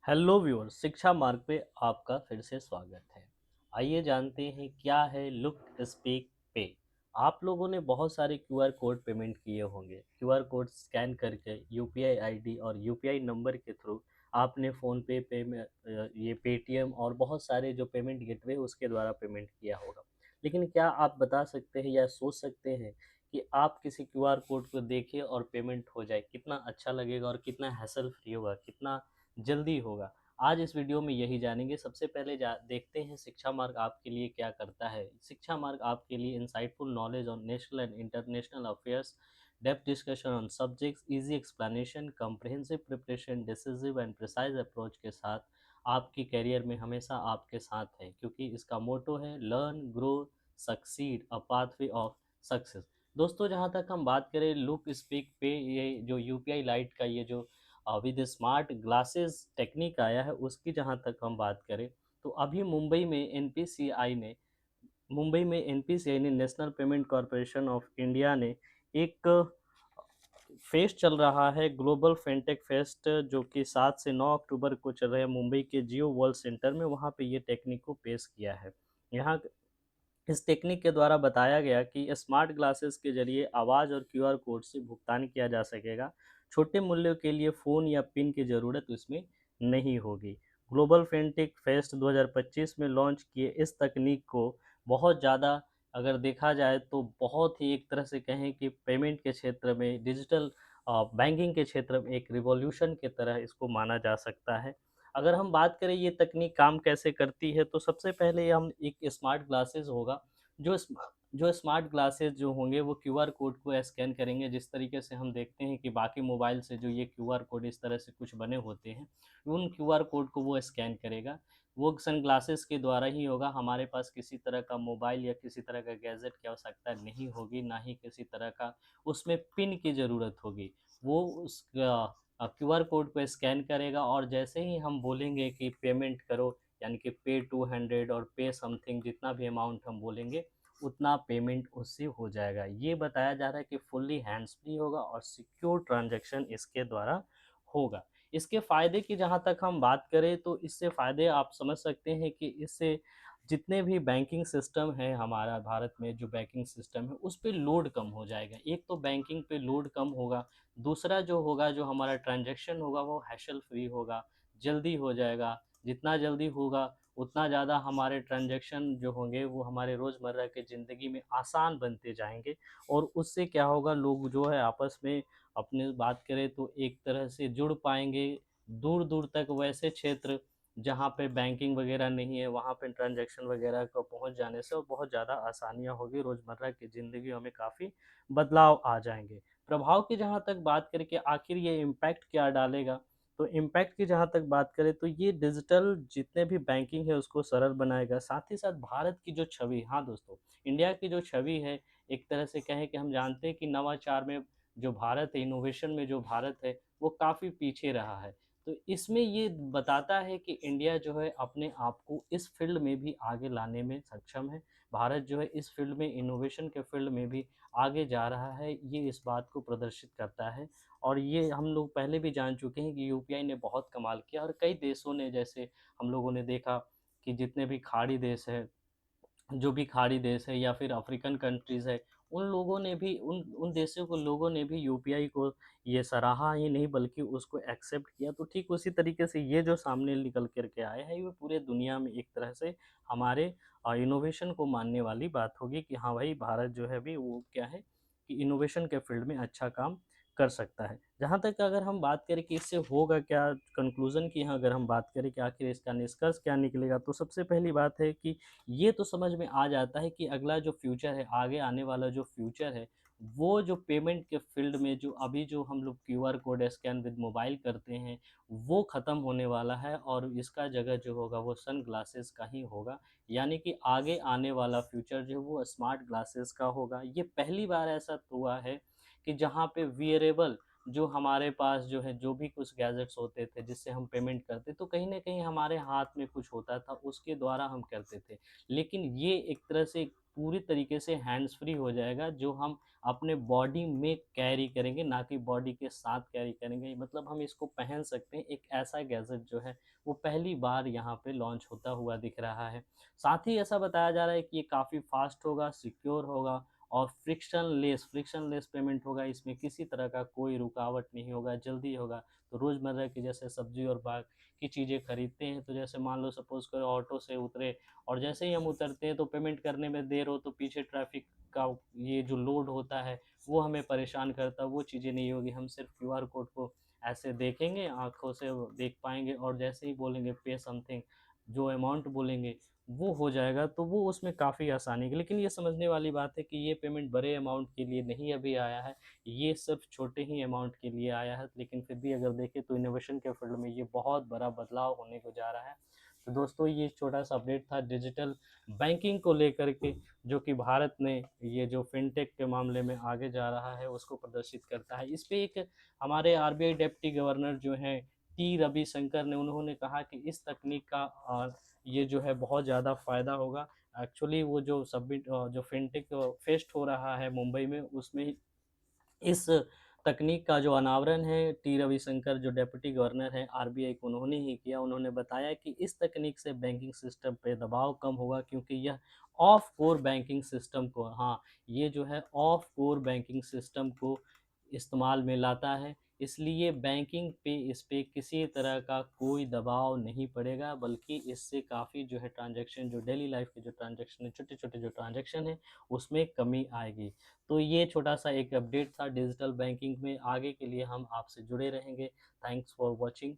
Hello viewers, शिक्षा मार्ग पे आपका फिर से स्वागत है। आइए जानते हैं क्या है लुक स्पीक पे। आप लोगों ने बहुत सारे क्यूआर कोड पेमेंट किए होंगे। क्यूआर कोड स्कैन करके यूपीआई आईडी और यूपीआई नंबर के थ्रू आपने फ़ोन पे में ये पेटीएम और बहुत सारे जो पेमेंट गेटवे उसके द्वारा पेमेंट किया होगा। लेकिन क्या आप बता सकते हैं या सोच सकते हैं कि आप किसी क्यूआर कोड को देखें और पेमेंट हो जाए, कितना अच्छा लगेगा और कितना हैसल फ्री होगा, कितना जल्दी होगा। आज इस वीडियो में यही जानेंगे। सबसे पहले देखते हैं शिक्षा मार्ग आपके लिए क्या करता है। शिक्षा मार्ग आपके लिए insightful knowledge on national and international affairs, depth discussion on subjects, easy explanation, comprehensive preparation, decisive and precise approach के साथ आपकी करियर में हमेशा आपके साथ है, क्योंकि इसका मोटो है learn grow succeed a pathway of success. दोस्तों, जहाँ तक हम बात करें लुक स्पीक पे, ये जो यूपीआई लाइट का ये जो विद स्मार्ट ग्लासेस टेक्निक आया है, उसकी जहाँ तक हम बात करें तो अभी मुंबई में एनपीसीआई ने national payment corporation of India ने एक फेस्ट चल रहा है, ग्लोबल फिनटेक फेस्ट, जो कि 7 से 9 अक्टूबर को चल रहा है मुंबई के जियो वर्ल्ड सेंटर में। वहाँ पे ये टेक्निक को पेश किया है। यहाँ इस टेक्निक के द्वारा बताया गया कि स्मार्ट ग्लासेस के जरिए आवाज़ और क्यूआर कोड से भुगतान किया जा सकेगा। छोटे मूल्यों के लिए फ़ोन या पिन की ज़रूरत इसमें नहीं होगी। ग्लोबल फिनटेक फेस्ट 2025 में लॉन्च किए इस तकनीक को बहुत ज़्यादा, अगर देखा जाए तो बहुत ही, एक तरह से कहें कि पेमेंट के क्षेत्र में, डिजिटल बैंकिंग के क्षेत्र में एक रिवॉल्यूशन की तरह इसको माना जा सकता है। अगर हम बात करें ये तकनीक काम कैसे करती है, तो सबसे पहले हम एक स्मार्ट ग्लासेस होगा, जो जो स्मार्ट ग्लासेस जो होंगे वो क्यूआर कोड को स्कैन करेंगे। जिस तरीके से हम देखते हैं कि बाकी मोबाइल से जो ये क्यूआर कोड इस तरह से कुछ बने होते हैं, उन क्यूआर कोड को वो स्कैन करेगा। वो सन ग्लासेस के द्वारा ही होगा। हमारे पास किसी तरह का मोबाइल या किसी तरह का गैजेट की आवश्यकता नहीं होगी, ना ही किसी तरह का उसमें पिन की ज़रूरत होगी। वो उस क्यूआर कोड को स्कैन करेगा और जैसे ही हम बोलेंगे कि पेमेंट करो, यानी कि पे 200 और पे समथिंग, जितना भी अमाउंट हम बोलेंगे उतना पेमेंट उससे हो जाएगा। ये बताया जा रहा है कि फुल्ली हैंड्स फ्री होगा और सिक्योर ट्रांजैक्शन इसके द्वारा होगा। इसके फ़ायदे की जहाँ तक हम बात करें तो इससे फ़ायदे आप समझ सकते हैं कि इससे जितने भी बैंकिंग सिस्टम है, हमारा भारत में जो बैंकिंग सिस्टम है उस पे लोड कम हो जाएगा। एक तो बैंकिंग पे लोड कम होगा, दूसरा जो होगा, जो हमारा ट्रांजैक्शन होगा वो हैशल फ्री होगा, जल्दी हो जाएगा। जितना जल्दी होगा उतना ज़्यादा हमारे ट्रांजैक्शन जो होंगे वो हमारे रोज़मर्रा की ज़िंदगी में आसान बनते जाएँगे। और उससे क्या होगा, लोग जो है आपस में अपने बात करें तो एक तरह से जुड़ पाएँगे। दूर-दूर तक वैसे क्षेत्र जहाँ पे बैंकिंग वगैरह नहीं है, वहाँ पे ट्रांजैक्शन वगैरह को पहुँच जाने से और बहुत ज़्यादा आसानियाँ होगी, रोज़मर्रा की ज़िंदगी में काफ़ी बदलाव आ जाएँगे। प्रभाव की जहाँ तक बात करें कि आखिर ये इम्पैक्ट क्या डालेगा, तो इम्पैक्ट की जहाँ तक बात करें तो ये डिजिटल जितने भी बैंकिंग है उसको सरल बनाएगा। साथ ही साथ भारत की जो छवि, हाँ दोस्तों, इंडिया की जो छवि है, एक तरह से कहें कि हम जानते हैं कि नवाचार में जो भारत है, इनोवेशन में जो भारत है, वो काफ़ी पीछे रहा है। तो इसमें ये बताता है कि इंडिया जो है अपने आप को इस फील्ड में भी आगे लाने में सक्षम है। भारत जो है इस फील्ड में, इनोवेशन के फील्ड में भी आगे जा रहा है, ये इस बात को प्रदर्शित करता है। और ये हम लोग पहले भी जान चुके हैं कि यूपीआई ने बहुत कमाल किया और कई देशों ने, जैसे हम लोगों ने देखा कि जितने भी खाड़ी देश हैं, जो भी खाड़ी देश है या फिर अफ्रीकन कंट्रीज़ है, उन लोगों ने भी, उन उन देशों को लोगों ने भी यूपीआई को ये सराहा ही नहीं बल्कि उसको एक्सेप्ट किया। तो ठीक उसी तरीके से ये जो सामने निकल कर के आए हैं, ये पूरे दुनिया में एक तरह से हमारे इनोवेशन को मानने वाली बात होगी कि हाँ भाई, भारत जो है अभी वो क्या है कि इनोवेशन के फील्ड में अच्छा काम कर सकता है। जहाँ तक अगर हम बात करें कि इससे होगा क्या, कंक्लूज़न की यहाँ अगर हम बात करें कि आखिर इसका निष्कर्ष क्या निकलेगा, तो सबसे पहली बात है कि ये तो समझ में आ जाता है कि अगला जो फ्यूचर है, आगे आने वाला जो फ्यूचर है, वो जो पेमेंट के फील्ड में जो अभी जो हम लोग QR code scan with mobile करते हैं, वो ख़त्म होने वाला है और इसका जगह जो होगा वो सन ग्लासेस का ही होगा। यानी कि आगे आने वाला फ्यूचर जो है वो स्मार्ट ग्लासेस का होगा। ये पहली बार ऐसा हुआ है कि जहाँ पे वियरेबल जो हमारे पास जो है जो भी कुछ गैजेट्स होते थे जिससे हम पेमेंट करते, तो कहीं न कहीं हमारे हाथ में कुछ होता था, उसके द्वारा हम करते थे। लेकिन ये एक तरह से पूरी तरीके से हैंड्स फ्री हो जाएगा, जो हम अपने बॉडी में कैरी करेंगे, ना कि बॉडी के साथ कैरी करेंगे। मतलब हम इसको पहन सकते हैं, एक ऐसा गैजेट जो है वो पहली बार यहाँ पे लॉन्च होता हुआ दिख रहा है। साथ ही ऐसा बताया जा रहा है कि ये काफ़ी फास्ट होगा, सिक्योर होगा और फ्रिक्शनलेस पेमेंट होगा। इसमें किसी तरह का कोई रुकावट नहीं होगा, जल्दी होगा। तो रोज़मर्रा की जैसे सब्ज़ी और बाकी चीज़ें खरीदते हैं, तो जैसे मान लो सपोज़ करो ऑटो से उतरे और जैसे ही हम उतरते हैं तो पेमेंट करने में देर हो तो पीछे ट्रैफ़िक का ये जो लोड होता है वो हमें परेशान करता है, वो चीज़ें नहीं होगी। हम सिर्फ़ क्यूआर कोड को ऐसे देखेंगे, आँखों से वो देख पाएँगे और जैसे ही बोलेंगे पे समथिंग, जो अमाउंट बोलेंगे वो हो जाएगा, तो वो उसमें काफ़ी आसानी है। लेकिन ये समझने वाली बात है कि ये पेमेंट बड़े अमाउंट के लिए नहीं अभी आया है, ये सिर्फ़ छोटे ही अमाउंट के लिए आया है। लेकिन फिर भी अगर देखें तो इनोवेशन के फ़ील्ड में ये बहुत बड़ा बदलाव होने को जा रहा है। तो दोस्तों ये छोटा-सा अपडेट था डिजिटल बैंकिंग को लेकर के, जो कि भारत ने ये जो फ़िनटेक के मामले में आगे जा रहा है उसको प्रदर्शित करता है। इस पे एक हमारे आरबीआई डिप्टी गवर्नर जो हैं टी रविशंकर ने, उन्होंने कहा कि इस तकनीक का ये जो है बहुत ज़्यादा फ़ायदा होगा। एक्चुअली वो जो जो फ़िनटेक फेस्ट हो रहा है मुंबई में, उसमें इस तकनीक का जो अनावरण है टी रविशंकर जो डेप्यूटी गवर्नर हैं आरबीआई के, उन्होंने ही किया। उन्होंने बताया कि इस तकनीक से बैंकिंग सिस्टम पे दबाव कम होगा, क्योंकि यह ऑफ कोर बैंकिंग सिस्टम को, हाँ, ये जो है ऑफ कोर बैंकिंग सिस्टम को इस्तेमाल में लाता है। इसलिए बैंकिंग पे इस पे किसी तरह का कोई दबाव नहीं पड़ेगा, बल्कि इससे काफ़ी जो है ट्रांज़ैक्शन, जो डेली लाइफ़ के जो ट्रांज़ैक्शन है, छोटे-छोटे जो ट्रांज़ैक्शन हैं, उसमें कमी आएगी। तो ये छोटा-सा एक अपडेट था डिजिटल बैंकिंग में। आगे के लिए हम आपसे जुड़े रहेंगे। Thanks for watching.